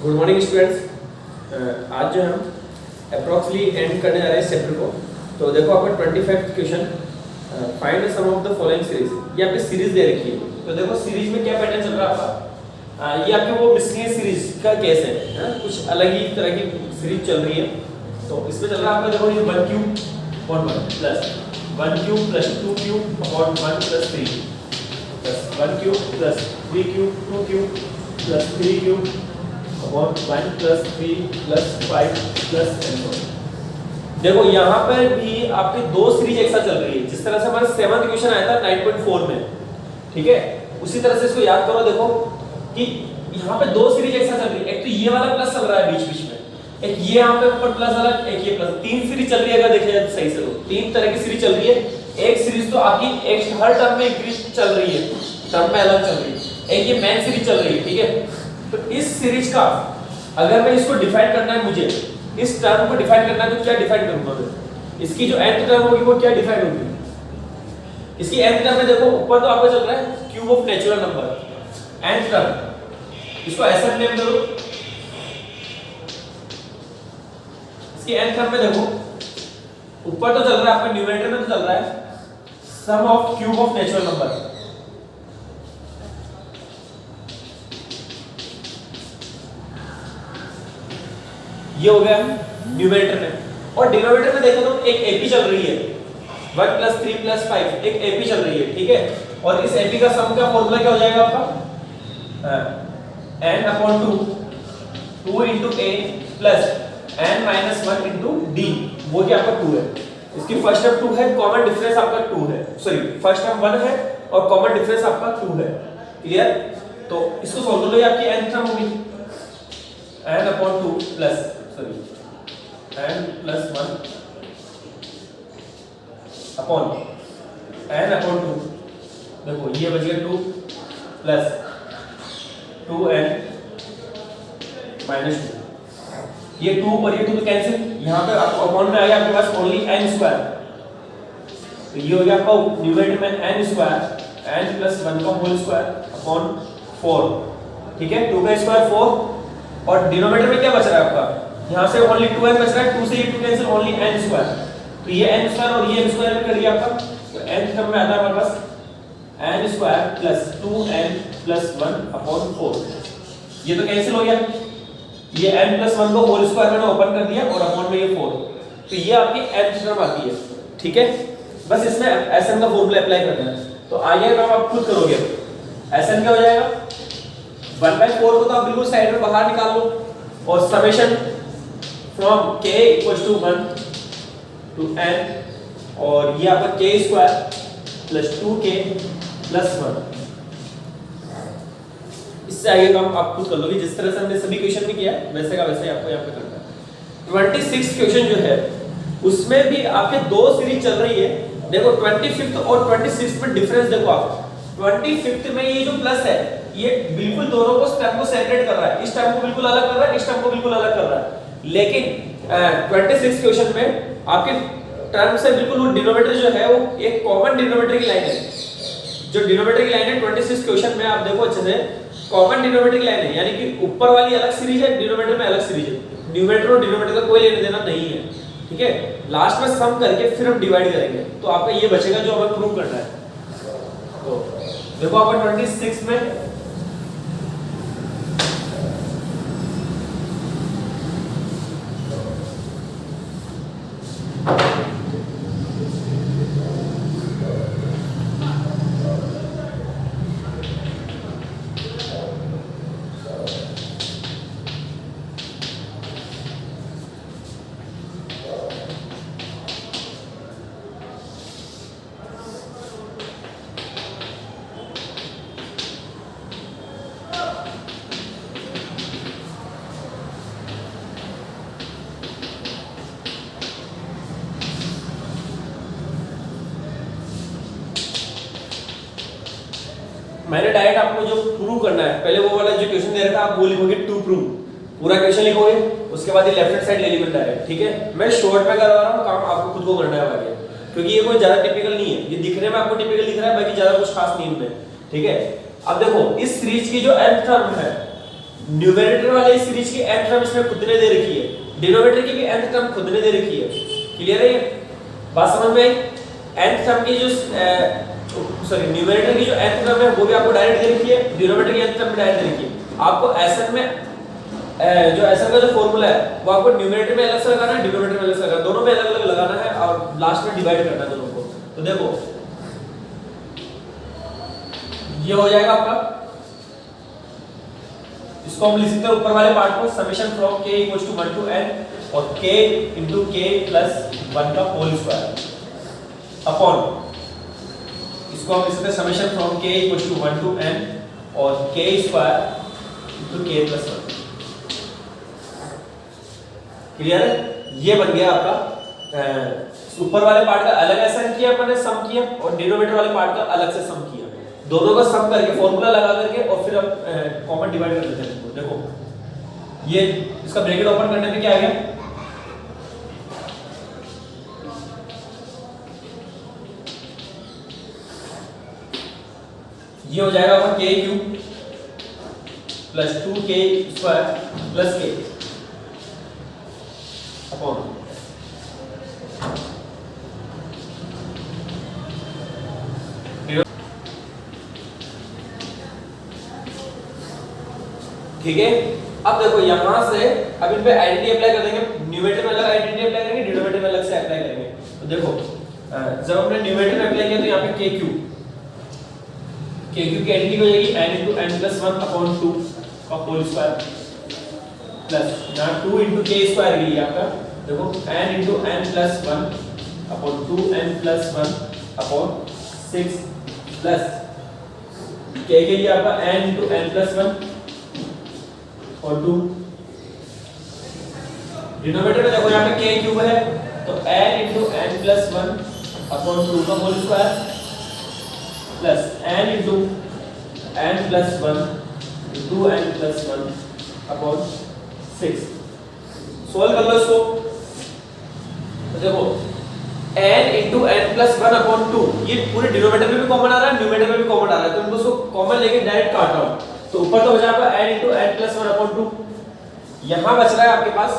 Good morning students. आज जो हम अप्रॉक्सली एंड करने जा रहे हैं इस चैप्टर को। तो देखो आपका 25th question, find sum of the following series. ये आपकी सीरीज दे रखी है। तो देखो सीरीज में क्या पैटर्न चल रहा है आपका, ये आपके वो मिसलिनियस सीरीज का केस है, कुछ अलग ही तरह की सीरीज चल रही है। तो इसमें चल रहा है आपका, देखो ये 1 cube upon 1 plus 1 cube plus 2 cube upon 1 plus 3 plus 1 cube plus 3 cube 2 cube plus 3 cube upon 1 plus 3 plus 5 plus n। देखो यहाँ पर भी आपकी दो सीरीज एक साथ चल रही है, जिस तरह से हमारा 7th क्वेश्चन आया था 9.4 में, ठीक है, उसी तरह से इसको याद करो। देखो कि यहाँ पे दो सीरीज एक साथ चल रही है। एक तो ये वाला प्लस चल रहा है बीच बीच में, एक ये यहाँ पे ऊपर प्लस वाला, एक ये प्लस, तीन सीरीज चल रही है। अगर देखा जाए तो सही से, तो तीन तरह की सीरीज चल रही है। एक सीरीज तो आपकी एक हर टर्म में इंक्रीज चल रही है, टर्म में अलग चल रही है। एक ये मेन सीरीज चल रही है, ठीक है। तो इस सीरीज का अगर मैं इसको डिफाइन करना है, मुझे इस टर्म को डिफाइन करना है, तो क्या डिफाइन करूंगा मैं? इसकी जो nth टर्म होगी वो क्या डिफाइन होगी? इसकी nth टर्म में देखो ऊपर तो आपका चल रहा है cube of natural number, nth term, इसको ऐसा नेम दो। इसकी nth टर्म में देखो ऊपर तो चल रहा है आपका, न्यूमरेटर में तो चल रहा है sum of cube of natural number. ये हो गया न्यूमरेटर में। और डिनोमिनेटर में देखो तो एक एपी चल रही है, 1 प्लस 3 प्लस 5, एक एपी चल रही है, ठीक है। और इस एपी का सम का फॉर्मूला क्या हो जाएगा आपका, n upon 2 into a plus n minus 1 into d, वो क्या आपका 2 है। इसकी फर्स्ट टर्म 2 है, कॉमन डिफरेंस आपका 2 है, सॉरी फर्स्ट टर्म 1 है और कॉमन डिफरेंस आपका 2 है, क्लियर। तो इसको सॉल्व कर लो, ये आपकी n टर्म होगी n upon 2 plus sorry n plus 1 upon n upon 2, देखो ये बच गया 2 प्लस 2n माइनस 2, ये 2 और ये 2 तो कैंसिल, यहाँ पे अपॉन में आ गया आपके पास ओनली n स्क्वायर। तो ये हो गया आपका न्यूमरेटर में n स्क्वायर, n प्लस 1 का होल स्क्वायर अपॉन 4, ठीक है। 2 का स्क्वायर 4 और डिनोमिनेटर में क्या बच रहा है आपका, यहाँ से ओनली 2n बच रहा है, 2 से ये 2 कैंसिल, ओनली n स्क्वायर। तो ये n स्क्वायर और ये n स्क्वायर में कर दिया आपका। तो n टर्म में आता है हमारे पास n square plus 2n plus 1 upon 4, ये तो कैंसिल हो गया। ये n प्लस 1 को होल स्क्वायर मैंने ओपन कर दिया और अपॉन में ये 4, तो ये आपकी n टर्म आती है, ठीक है। बस इसमें Sn का फॉर्मूला अप्लाई करना है। तो आगे काम आप खुद करोगे। Sn क्या हो जाएगा, 1/4 को तो आप बिल्कुल साइड में बाहर निकाल लो और summation from k equals to 1 to n, और ये आपका k square plus 2k plus 1। इससे आगे काम आप खुद कर लोगे, जिस तरह से हमने सभी क्वेश्चन में किया वैसे का वैसे आपको यहाँ पे करना है। 26th क्वेश्चन जो है उसमें भी आपके दो सीरीज चल रही है। देखो 25th और 26th में डिफरेंस देखो आप। 25th में ये जो प्लस है ये बिल्कुल दोनों को टर्म को सेपरेट कर रहा है, इस टर्म को बिल्कुल अलग कर रहा है, इस टर्म को बिल्कुल अलग कर रहा है। लेकिन 26 क्वेश्चन में आपके टर्म से बिल्कुल वो डिनोमिनेटर जो है वो एक कॉमन डिनोमिनेटर की लाइन है। जो डिनोमिनेटर की लाइन है 26 क्वेश्चन में आप देखो अच्छे से, कॉमन डिनोमिनेटर की लाइन है, यानी कि ऊपर वाली अलग सीरीज है, डिनोमिनेटर में अलग सीरीज है। न्यूमरेटर और डिनोमिनेटर का कोई लेना देना नहीं है, ठीक है। लास्ट में सम करके फिर हम डिवाइड करेंगे, तो आपका ये बचेगा जो हमें प्रूव करना है। तो देखो आपका 26 में मैंने डायरेक्ट आपको जो प्रूव करना है, पहले वो वाला जो क्वेश्चन दे रखा है आप वो लिखोगे टू प्रूव, पूरा क्वेश्चन लिखोगे, उसके बाद ये left hand side element direct, ठीक है। मैं शॉर्ट में करवा रहा हूँ, काम आपको खुद को करना है आगे, क्योंकि ये कोई ज्यादा टिपिकल नहीं है, ये दिखने में आपको टिपिकल दिख रहा है, बाकी ज्यादा कुछ खास नहीं है, ठीक है। अब देखो इस सीरीज की जो nth टर्म है न्यूमरेटर वाले सीरीज की nth टर्म इसमें खुद ने दे रखी है, डिनोमिनेटर की भी nth टर्म खुद ने दे रखी है। क्लियर है ये बात समझ में आई? nth टर्म की जो सॉरी न्यूमरेटर की जो nth टर्म है वो भी आपको डायरेक्ट दे रखी है, डिनोमिनेटर की nth टर्म भी डायरेक्ट दे रखी है। आपको Sn में जो Sn का जो फार्मूला है वो आपको न्यूमरेटर में अलग से लगाना है, डिनोमिनेटर में अलग से लगाना है, दोनों में अलग अलग लगाना है और लास्ट में डिवाइड करना है दोनों को। तो देखो ये हो जाएगा आपका, इसको हम लिख सकते हैं ऊपर वाले पार्ट को summation from k equals to 1 to n और k इनटू k प्लस 1 का होल स्क्वायर अपॉन, इसको हम लिख सकते हैं summation from k equals to 1 to n और k square into k plus 1। Clear है? ये बन गया आपका ऊपर वाले पार्ट का अलग ऐसा किया मैंने सम किया और डिनोमिनेटर वाले पार्ट का अलग से सम किया, दोनों का सम करके फॉर्मूला लगा करके और फिर हम कॉमन डिवाइड कर देते हैं। देखो ये इसका ब्रैकेट ओपन करने पे क्या आ गया, ये हो जाएगा आपका k cube plus 2k square plus k upon ठीक है। अब देखो यहां से अब इन पे आइडेंटिटी अप्लाई कर देंगे, न्यूमरेटर में अलग आइडेंटिटी अप्लाई करेंगे, डिनोमिनेटर में अलग से अप्लाई करेंगे। तो देखो जब हमने न्यूमरेटर में अप्लाई किया तो यहां पे k क्यूब की आइडेंटिटी हो जाएगी n into n plus 1 upon 2 का होल स्क्वायर प्लस यहां 2 into k स्क्वायर के लिए आपका देखो n into n plus 1 upon 2n plus 1 upon 6 plus k के लिए आपका n into n plus 1 और 2। डिनोमिनेटर में देखो यहाँ पे k क्यूब है तो n into n plus 1 upon 2 का whole square plus n into n plus 1 into n plus 1 upon 6। Solve कर लो इसको तो देखो n into n plus 1 upon 2 ये पूरे डिनोमिनेटर में भी कॉमन आ रहा है, न्यूमरेटर में भी कॉमन आ रहा है, तो इनको इसको कॉमन लेके डायरेक्ट काट रहा हूं तो ऊपर तो हो जाएगा n into n plus 1 upon 2, यहां बच रहा है आपके पास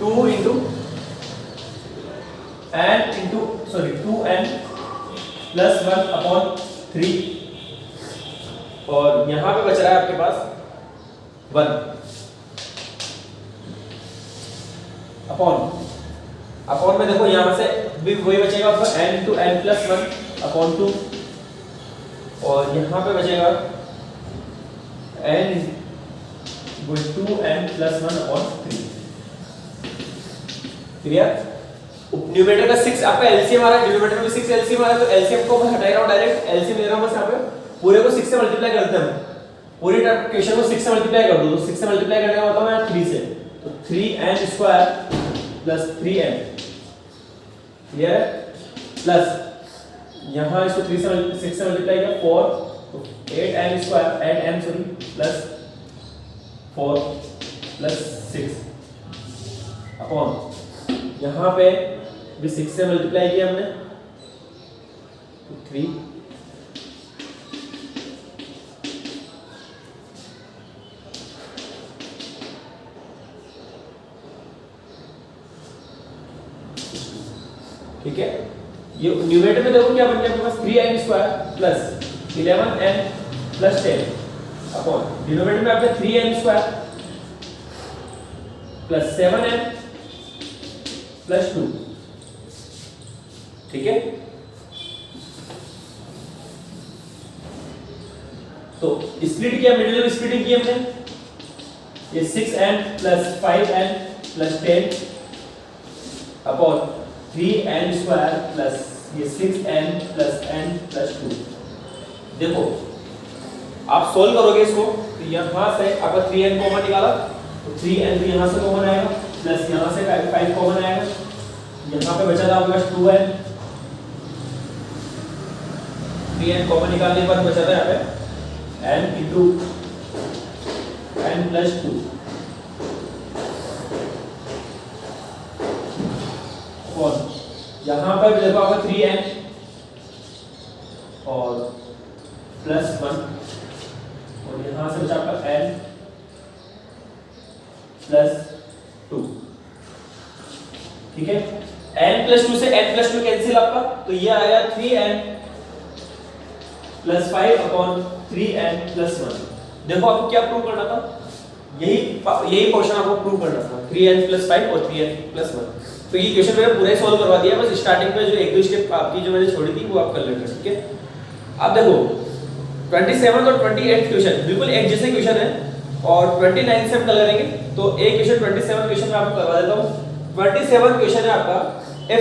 2 into n into sorry 2n plus 1 upon 3 और यहां पे बच रहा है आपके पास 1 अपॉन में देखो यहां से भी वही बचेगा आपका n into n plus 1 upon 2 और यहां पे बचेगा n with 2n plus 1 upon 3। Clear? Numerator का 6 आपका एलसीएम आ रहा है, डिनोमिनेटर में 6 एलसीएम आ रहा है, तो एलसीएम को मैं हटा रहा हूं डायरेक्ट, एलसीएम ले रहा हूं बस यहां पे पूरे को 6 से मल्टीप्लाई करते हैं, पूरे क्वेश्चन को 6 से मल्टीप्लाई कर दो तो 6 से मल्टीप्लाई करने का मतलब है 3 से, तो 3n square plus 3n। Clear है? प्लस यहां इसको 3 से 6 से मल्टीप्लाई किया 4 तो 8n square 8n sorry plus 4 plus 6 upon यहां पे भी 6 से मल्टीप्लाई किया हमने तो 3 ठीक है। ये न्यूमरेटर में देखो क्या बन गया आपके पास 3n square plus 11n plus 10 upon denominator में आपका 3n square plus 7n plus 2। ठीक है, तो स्प्लिट किया, मिडिल में स्प्लिटिंग की हमने, ये 6n plus 5n plus 10 upon 3n square plus ये 6n प्लस n प्लस 2। देखो आप सोल्व करोगे इसको तो यहां से आपका 3n कॉमन निकाला तो 3n भी यहां से कॉमन आएगा प्लस यहां से 5 कॉमन आएगा, यहां पे बचा था आपके पास 2n, 3n कॉमन निकालने के बाद बचा था यहां पे n into n plus 2 और यहां पर देखो आपका 3n और प्लस 1 और यहां से बचा आपका n प्लस 2, ठीक है। n प्लस 2 से n प्लस 2 कैंसिल आपका, तो ये आया 3n plus 5 upon 3n plus 1। देखो आपको क्या प्रूव करना था, यही क्वेश्चन आपको प्रूव करना था, 3n प्लस 5 और 3n प्लस 1। तो ये क्वेश्चन मैंने पूरा सॉल्व करवा दिया, बस स्टार्टिंग में जो एक दो स्टेप आपकी जो मैंने छोड़ी थी वो आप कर लेना, ठीक है। अब देखो 27 और 28 क्वेश्चन बिल्कुल एक जैसे क्वेश्चन है, और 29 से हम कल करेंगे। तो एक क्वेश्चन 27 क्वेश्चन में आपको करवा देता हूँ। 27 क्वेश्चन है आपका, a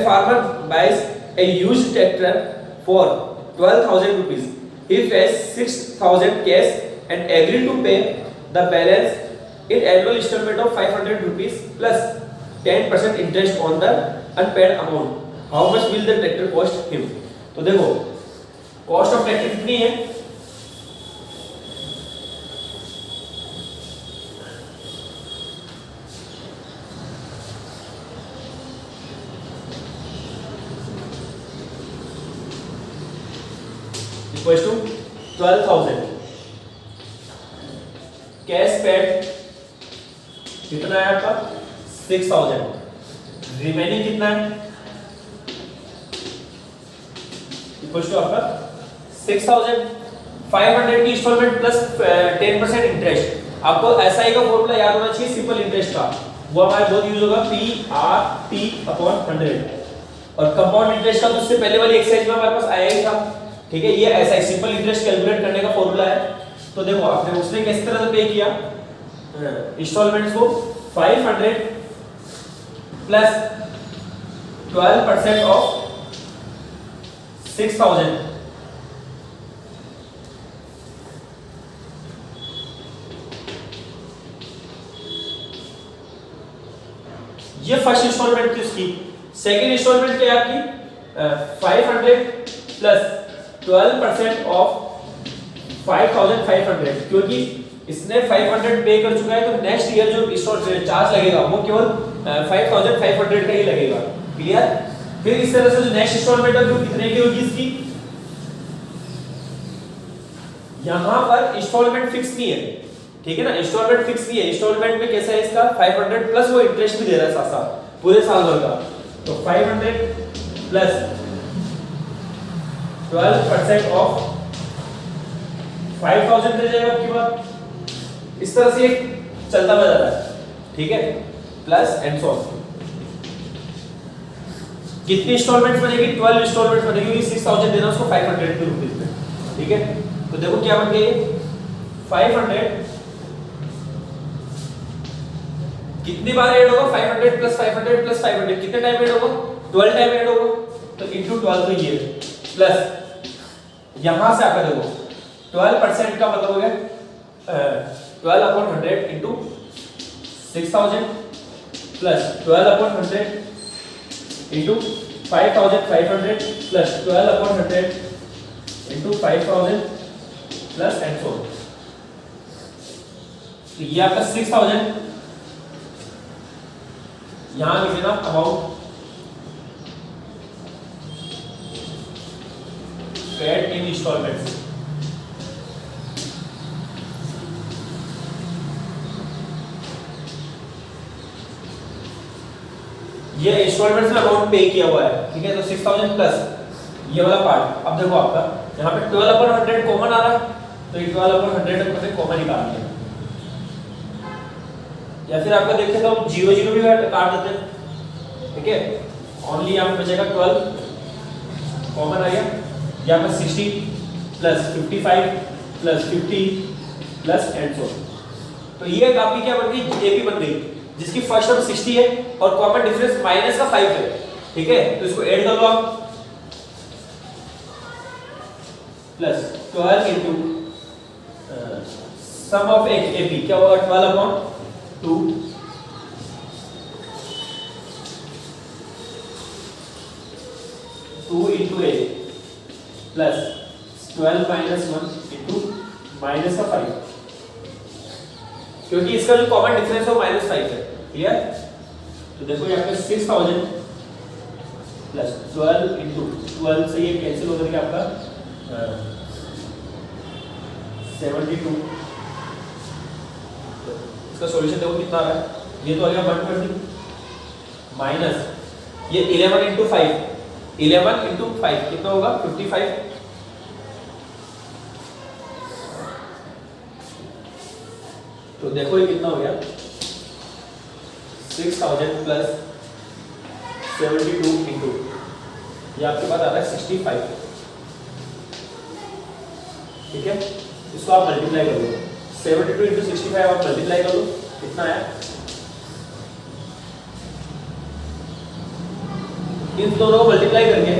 farmer buys a used tractor for 12,000 rupees. He pays 6,000 cash and agreed to pay the balance in annual installment of 500 rupees plus 10% interest on the unpaid amount. How much will the tractor cost him? तो देखो cost of tractor कितनी है, equal to 12,000, cash paid कितना है आपका 6,000, remaining कितना है equal to आपका 6,500 की इंस्टॉलमेंट प्लस 10% इंटरेस्ट। आपको एसआई का फॉर्मूला याद होना चाहिए सिंपल इंटरेस्ट का, वो हमारे बहुत यूज होगा PRT/100, और कंपाउंड इंटरेस्ट का तो उससे पहले वाली एक्सरसाइज में हमारे पास आया ही था, ठीक है। ये एसआई सिंपल इंटरेस्ट कैलकुलेट करने का फॉर्मूला है। तो देखो आपने उसने किस तरह से पे किया इंस्टॉलमेंट्स को, 500 प्लस 12% ऑफ 6,000, ये फर्स्ट इंस्टॉलमेंट थी उसकी। सेकंड इंस्टॉलमेंट क्या है आपकी 500 प्लस 12% ऑफ 5,500, क्योंकि इसने 500 पे कर चुका है, तो नेक्स्ट ईयर जो चार्ज लगेगा वो केवल 5,500 का ही लगेगा, क्लियर। फिर इस तरह से जो नेक्स्ट इंस्टॉलमेंट है वो कितने की होगी इसकी, यहां पर इंस्टॉलमेंट फिक्स नहीं है, ठीक है ना, इंस्टॉलमेंट फिक्स नहीं है। इंस्टॉलमेंट में कैसा है इसका 500 प्लस वो इंटरेस्ट भी दे रहा है साथ साथ पूरे साल भर का, तो 500 प्लस 12% ऑफ 5,000 दे जाएगा आपकी बात। इस तरह से एक चलता हुआ जाता है, ठीक है, प्लस एंड सो ऑन। कितनी इंस्टॉलमेंट्स बनेगी 12 इंस्टॉलमेंट्स बनेगी, 6,000 देना उसको 500 के रुपीस में, ठीक है। तो देखो क्या बन गई 500, कितनी बार ऐड होगा 500 प्लस 500 प्लस 500, कितने टाइम ऐड होगा 12 टाइम ऐड होगा, तो इनटू 12 तो ये प्लस यहां से आकर देखो 12% का मतलब हो गया 12/100 into 6,000 plus 12/100 into 5,500 plus 12/100 into 5,000 plus and so. तो ये आपका 6,000 यहां लिख देना अमाउंट पेड इन इंस्टॉलमेंट्स। ये इंस्टॉलमेंट्स में अमाउंट पे किया हुआ है, ठीक है। तो 6,000 प्लस ये वाला पार्ट, अब देखो आपका यहाँ पे 12/100 कॉमन आ रहा है, तो ये 12/100 में से कॉमन निकाल दिया, या फिर आपका देखें तो 0 भी काट देते हैं, ठीक है। ओनली यहाँ पे बचेगा 12 कॉमन आ गया, यहाँ पे 60 plus 55 plus 50 plus and so. तो ये आपकी क्या बन गई एपी बन गई, जिसकी फर्स्ट टर्म 60 है और कॉमन डिफरेंस माइनस का 5 है, ठीक है। तो इसको ऐड कर लो आप, plus 12 into sum of AP क्या होगा 12/2 2 into A plus 12 minus 1 into minus का 5, क्योंकि इसका जो कॉमन डिफरेंस है वो -5 है, क्लियर। तो देखो यहाँ पे 6,000 प्लस 12 इनटू 12 से ये कैंसिल हो करके आपका 72 इसका सॉल्यूशन देखो कितना आ रहा है, ये तो आ गया 120 माइनस ये 11 इंटू 5, 11 इंटू 5 कितना होगा 55। तो देखो ये कितना हो गया 6000 प्लस 72 इंटू ये आपके पास आ रहा है 65। ठीक है, इसको आप मल्टीप्लाई कर लो, 72 इंटू 65 आप मल्टीप्लाई कर लो, कितना है, इन दोनों को मल्टीप्लाई करके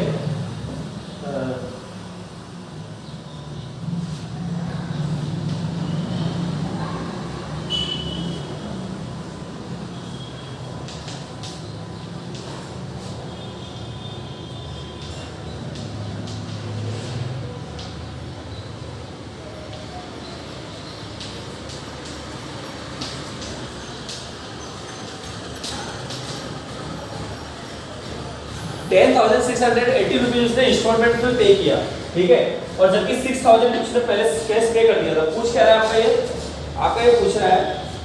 10,680 रुपीज उसने इंस्टॉलमेंट में पे किया। ठीक है, और जबकि 6,000 उसने पहले कैश पे कर दिया था। पूछ क्या रहा है आपका ये पूछ रहा है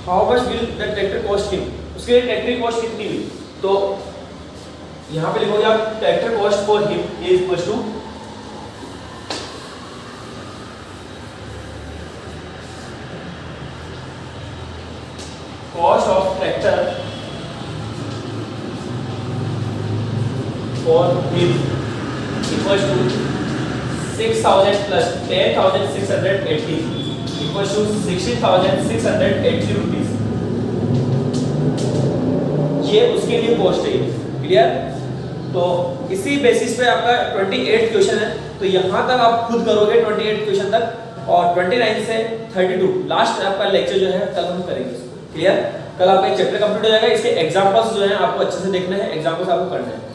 how much will the tractor cost him, उसके लिए ट्रैक्टर की कॉस्ट कितनी हुई। तो यहाँ पे लिखोगे आप tractor cost for him is equal to cost of tractor for him equals to 6,000 plus 10,680 equals to 16,680 rupees। ये उसके लिए कॉस्ट है। क्लियर, तो इसी बेसिस पे आपका 28 क्वेश्चन है। तो यहाँ तक आप खुद करोगे 28 क्वेश्चन तक, और 29 से 32 लास्ट आपका लेक्चर जो है कल हम करेंगे। क्लियर, कल आपका चैप्टर कंप्लीट हो जाएगा। इसके एग्जांपल्स जो है आपको अच्छे से देखने हैं, एग्जांपल्स आपको करने हैं।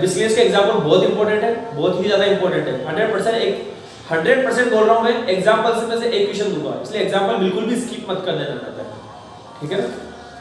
बिजनेस के एग्जांपल बहुत इंपॉर्टेंट है, बहुत ही ज्यादा इंपॉर्टेंट है। 100% बोल रहा हूं मैं, एग्जांपल्स में से एक क्वेश्चन दूंगा, इसलिए एग्जांपल बिल्कुल भी स्किप मत कर देना। ठीक है।